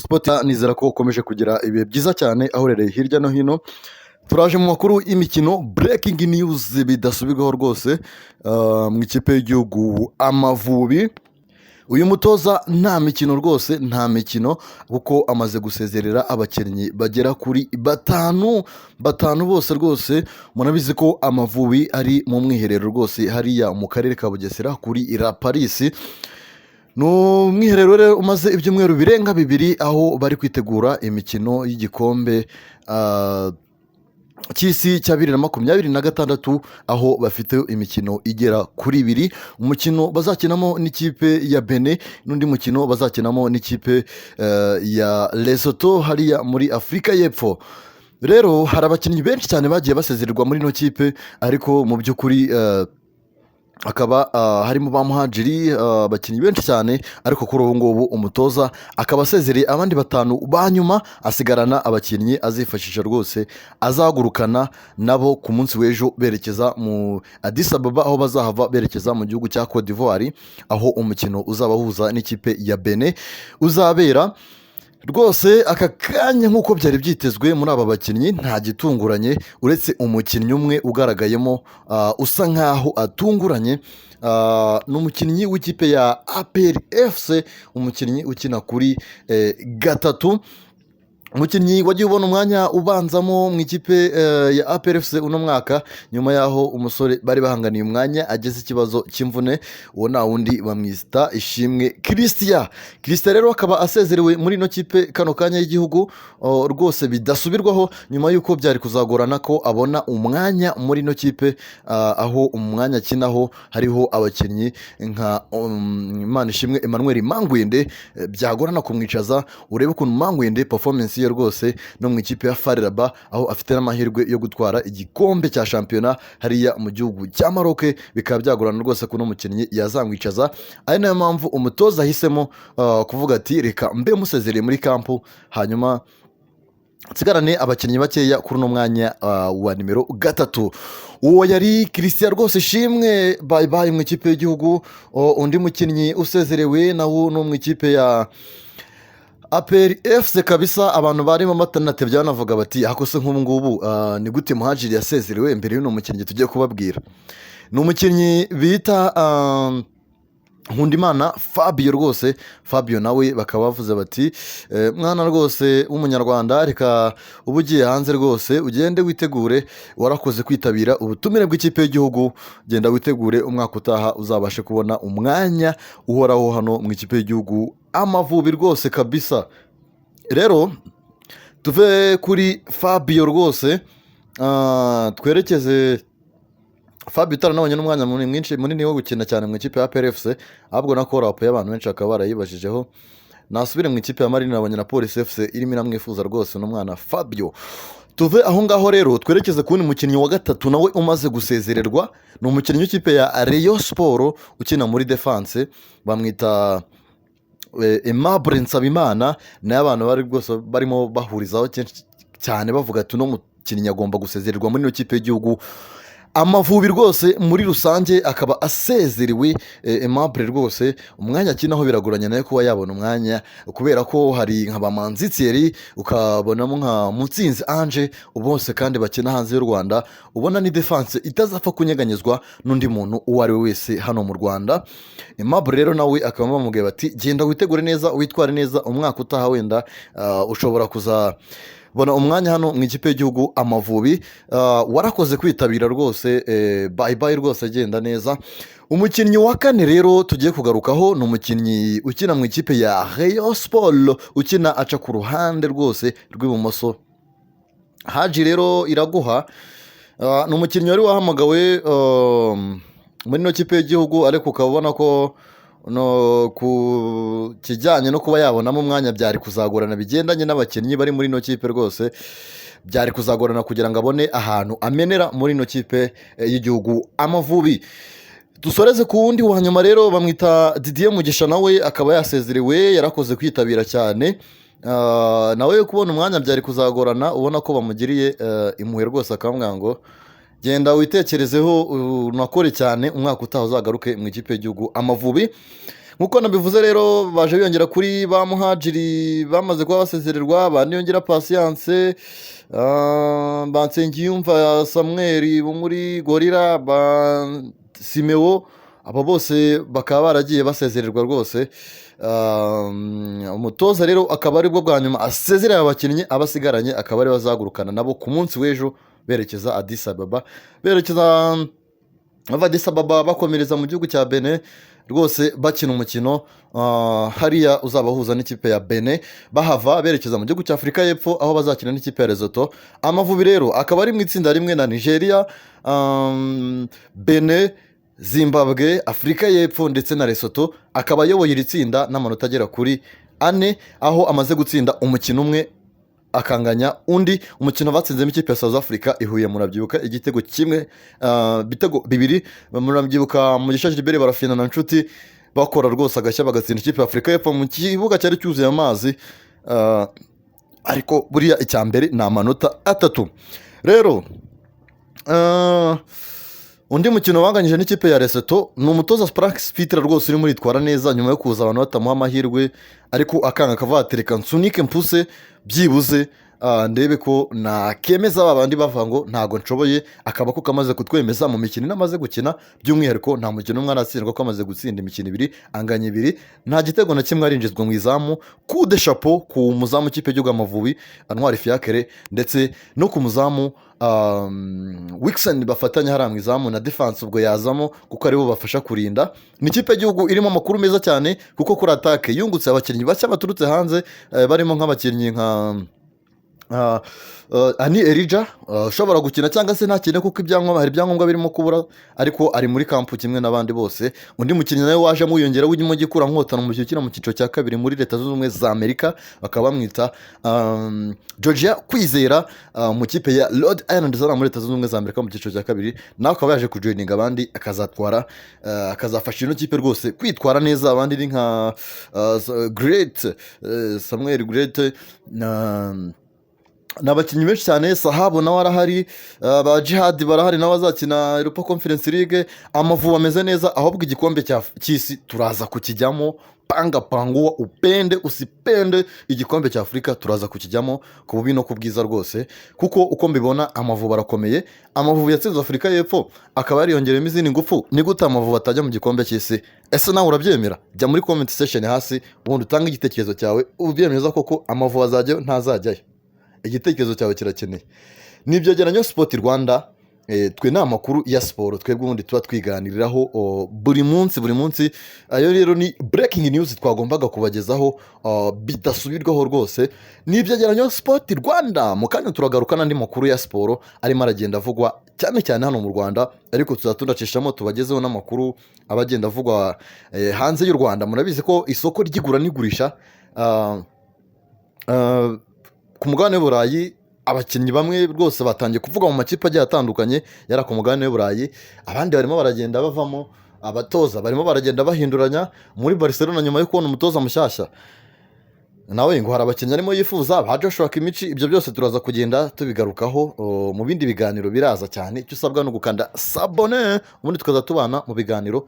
Sport nizera ko ukomeje kugira ibihe byiza cyane aho urereye hirya no hino. Turaje mu makuru y'imikino, breaking news bidasubirwaho rwose mu ikipe y'igihugu Amavubi. Uyu mutoza nta mikino rwose, nta mikino kuko amaze gusezerera abakinnyi bagera kuri batanu bose rwose. Murabizi ko Amavubi ari mu mwiherero rwose hariya mu karere ka Bugesera kuri La Paris. Ni umwiherero rero umaze ibyumweru birenga bibiri aho bari kwitegura imikino y'igikombe cy'isi cya 2026 aho bafite imikino igera kuri ibiri. Umukino bazakinamo n'ikipe ya Benin, n'undi mukino bazakinamo n'ikipe ya Lesotho hariya muri Afurika y'Epfo. Rero hari abakinnyi benshi cyane bagiye basezererwa muri ino kipe, ariko mu by'ukuri akaba harimo ba Muhadjiri, abakinnyi benshi cyane, ariko kuri ubu ngubu umutoza akaba asezereye abandi batanu ba nyuma, asigarana abakinnyi azifashisha rwose azagurukana nabo ku munsi w'ejo berekeza mu Addis Ababa, aho bazahava berekeza mu gihugu cya Cote d'Ivoire, aho umukino uzabahuza n'ikipe ya Benin uzabera. Rwose aka kanya nk'uko byari byitezwe muri aba bakinnyi nta gitunguranye, uretse umukinnyi umwe ugaragayemo usa nkaho atunguranye. Ni umukinnyi w'ikipe ya APR FC, umukinnyi ukina kuri gatatu, umukinnyi wagiye ubona umwanya ubanzamo mu ikipe ya APR FC uno mwaka, nyuma y'aho umusore bari bahanganiye umwanya ageze ikibazo cy'imvune. Uwo nta wundi bamwita Ishimwe Christian rero akaba asezerewe muri ino kipe kano kanya y'igihugu rwose bidasubirwaho, nyuma y'uko byari kuzagorana ko abona umwanya muri ino kipe, aho umwanya akinaho hariho abakinnyi nka Manishimwe Emmanuel Mangwende, byagorana kumwicaza. Urebe ukuntu Mangwende performance ye rwose no mu ikipe ya FAR Rabat, aho afite n'amahirwe yo gutwara igikombe cya shampiyona hariya mu gihugu cya Maroc, bikaba byagorana rwose ko umukinnyi yazamwicaza. ari nayo mpamvu umutoza ahisemo kuvuga ati reka mbe musezereye muri kampu, hanyuma nsigarane abakinnyi bakeya kuri uno mwanya wa nimero gatatu. Uwo yari Christian rwose Ishimwe bye mu ikipe y'igihugu. Undi mukinnyi usezerewe nawo no mu ikipe ya APR FC kabisa, abantu barimo matanatebya banavuga bati akose nk'ubu ngubu ni gute Muhadjiri yasezerewe mbere y'uno mukinnyi tugiye kubabwira. Ni umukinnyi bita Nkundimana Fabio rwose. Fabio nawe bakaba bavuze bati mwana rwose w'umunyarwanda, reka uba ugiye hanze rwose ugende witegure, warakoze kwitabira ubutumire bw'ikipe y'igihugu, genda witegure umwaka utaha uzabashe kubona umwanya uhoraho hano mu ikipe y'igihugu Amavubi rwose kabisa. Rero tuve kuri Fabio rwose twerekeze Fabio utaranabonye n'umwanya munini wo gukina cyane mu ikipe ya APR FC, ahubwo na call-up y'abantu benshi bakaba barayibajijeho. Nasubire mu ikipe ya Marine nabonye na Police FC irimo iramwifuza rwose n'umwana Fabio. Tuve aho ngaho rero twerekeze ku mukinnyi wa gatatu nawe umaze gusezererwa. Ni umukinnyi w'ikipe ya Rayon Sport ukina muri defense, bamwita Aimable Nsabimana. nayo abantu bari rwose barimo bahurizaho cyane bavuga ati uno mukinnyi agomba gusezererwa muri ino kipe y'igihugu Amavubi rwose. Muri rusange akaba asezerewe Aimable rwose. Umwanya akinaho biragoranye nayo kuba yabona umwanya, kubera ko hari nka Bamanzi Thierry, ukabonamo nka Mutsinzi Ange, bose kandi bakina hanze y'u Rwanda. Ubona ni defense itazapfa kunyeganyezwa n'undi muntu uwo ari we wese hano mu Rwanda. Aimable rero nawe akaba bamubwiye bati genda witegure neza, witware neza, umwaka utaha wenda ushobora bona umwanya hano mu ikipe y'igihugu Amavubi. Warakoze kwitabira rwose, bye rwose, agenda neza. Umukinnyi wa kane rero tugiye kugarukaho ni umukinnyi ukina mu ikipe ya Rayon Sport, ukina aca ku ruhande rwose rw'ibumoso. Haji rero Iraguha ni umukinnyi wari wahamagawe muri ino kipe y'igihugu, ariko ukaba ubona ko no ku kijyanye no kuba yabonamo umwanya byari kuzagorana, bigendanye n'abakinnyi bari muri ino kipe rwose byari kuzagorana kugira ngo abone ahantu amenera muri ino kipe y'igihugu Amavubi. Dusoreze ku wundi wa nyuma rero, bamwita Didier Mugisha, nawe akaba yasezerewe, yarakoze kwitabira cyane. Nawe kubona umwanya byari kuzagorana, ubona ko bamugiriye impuhwe rwose, akamubwira ngo genda witekerezeho unakore cyane, umwaka utaha uzagaruke mu ikipe y'igihugu Amavubi. nk'uko nabivuze rero baje biyongera kuri ba muhajiri bamaze kuba basezererwa, ba niyongera Patience, ba Nsengiyumva Samuel bo muri Gorira, ba Simeo, aba bose bakaba baragiye basezererwa rwose. Umutoza rero akaba aribwo bwa nyuma asezerera abakinnyi, abasigaranye akaba ari bazagurukana nabo ku munsi w'ejo berekeza Addis Ababa, berekeza Addis Ababa bakomereza mu gihugu cya Benin rwose bakina umukino hariya uzabahuza n'ikipe ya Benin, bahava berekeza mu gihugu cya Afurika y'Epfo aho bazakina n'ikipe ya Lesotho. Amavubi rero akaba ari mu itsinda rimwe na Nigeria, Benin, Zimbabwe, Afurika y'Epfo ndetse na Lesotho, akaba ayoboye iri tsinda n'amanota agera kuri 4, aho amaze gutsinda umukino umwe akanganya undi. Umukino batsinzemo ikipe ya South Africa ihuye, murabyibuka igitego kimwe, bitego bibiri, murabyibuka mu gisha Gilbert barafina na Nshuti bakora rwose agashya bagatsinda ikipe ya Afurika y'Epfo mu kibuga cyari cyuzuye amazi, ariko buriya icya mbere ni amanota 3 rero. Undi mukino wanganyije n'ikipe ya Lesotho ni umutoza Sprax Fitra rwose urimo uritwara neza nyuma yo kuza abantu batamuha amahirwe, ariko akanga akavuga nsunike mpuse byibuze ndebe ko nakemeza babandi bavuga ngo ntago nshoboye, akaba ko kamaze kutwemeza mu mikino inamaze gukina, by'umwihariko nta mukino umwe aratsindwa, ko amaze gutsinda imikino 2 anganya 2, nta gitego na kimwe arinjizwa mu izamu. Coup de chapeau ku muzamu kipe y'igihugu Amavubi Ntwari Fiacre, ndetse no ku muzamu Wixen bafatanya hariya mu izamu na defense ubwo yazamo kuko aribo bafasha kurinda. Ni ikipe y'igihugu irimo amakuru meza cyane kuko kuri atake yungutse abakinnyi bashya baturutse hanze, barimo nk'abakinnyi nka Ani Elija ushobora gukina cyangwa se ntakine kuko hari ibyangombwa birimo kubura, ariko ari muri kampu kimwe n'abandi bose. Undi mukinnyi nawe waje amuyongera w'igimo gikura nkotana mu ukina mu cyiciro cya 2 muri Leta Zunze Ubumwe za Amerika, bakaba bamwita Georgia Kwizera mu kipe ya Rhode Island zara muri Leta Zunze Ubumwe za Amerika mu cyiciro cya 2, nawe akaba yaje kujoininga abandi akazafasha ino kipe rwose kwitwara neza. Abandi ni nka Samuel Great n'abakinnyi benshi cyane, Sahabo nawe arahari, ba Jihad barahari nawe azakina Europa Conference League. Amavubi ameze neza, ahubwo igikombe cy'isi turaza kukijyamo, panga panguwa upende usipende, igikombe cya Afurika turaza kukijyamo ku bubi no ku bwiza rwose, kuko uko mbibona Amavubi arakomeye. Amavubi yatsinze Afurika y'Epfo akaba yariyongeremo izindi ngufu, ni gute Amavubi atajya mu gikombe cy'isi? Ese nawe urabyemera? Jya muri comment section hasi ubundi utange igitekerezo cyawe, ubyemeza koko Amavubi azajyayo ntazajyayo. Igitekerezo cyawe kirakeneye. N'ibyegeranyo Sport Rwanda, twe ni amakuru ya siporo twebwe ubundi tuba twiganiriraho buri munsi. Ayo rero ni breaking news twagombaga kubagezaho bidasubirwaho rwose. N'ibyegeranyo Sport Rwanda, mu kanya turagaruka n'andi makuru ya siporo arimo aragenda avugwa cyane cyane hano mu Rwanda, ariko tuzatundacishamo tubagezeho n'amakuru abagenda avugwa hanze y'u Rwanda. Murabizi ko isoko ry'igura n'igurisha ku mugabane w'Uburayi, abakinnyi bamwe rwose batangiye kuvuga mu makipe agiye atandukanye yari ku mugabane w'Uburayi, abandi barimo baragenda bavamo, abatoza barimo baragenda bahinduranya. Muri Barcelona nyuma yo kubona umutoza mushyashya nawe ngo hari abakinnyi arimo yifuza, ba Joshua Kimmich, ibyo byose turaza kugenda tubigarukaho mu bindi biganiro biraza cyane. Icyo usabwa no gukanda sabone, ubundi tukaza tubana mu biganiro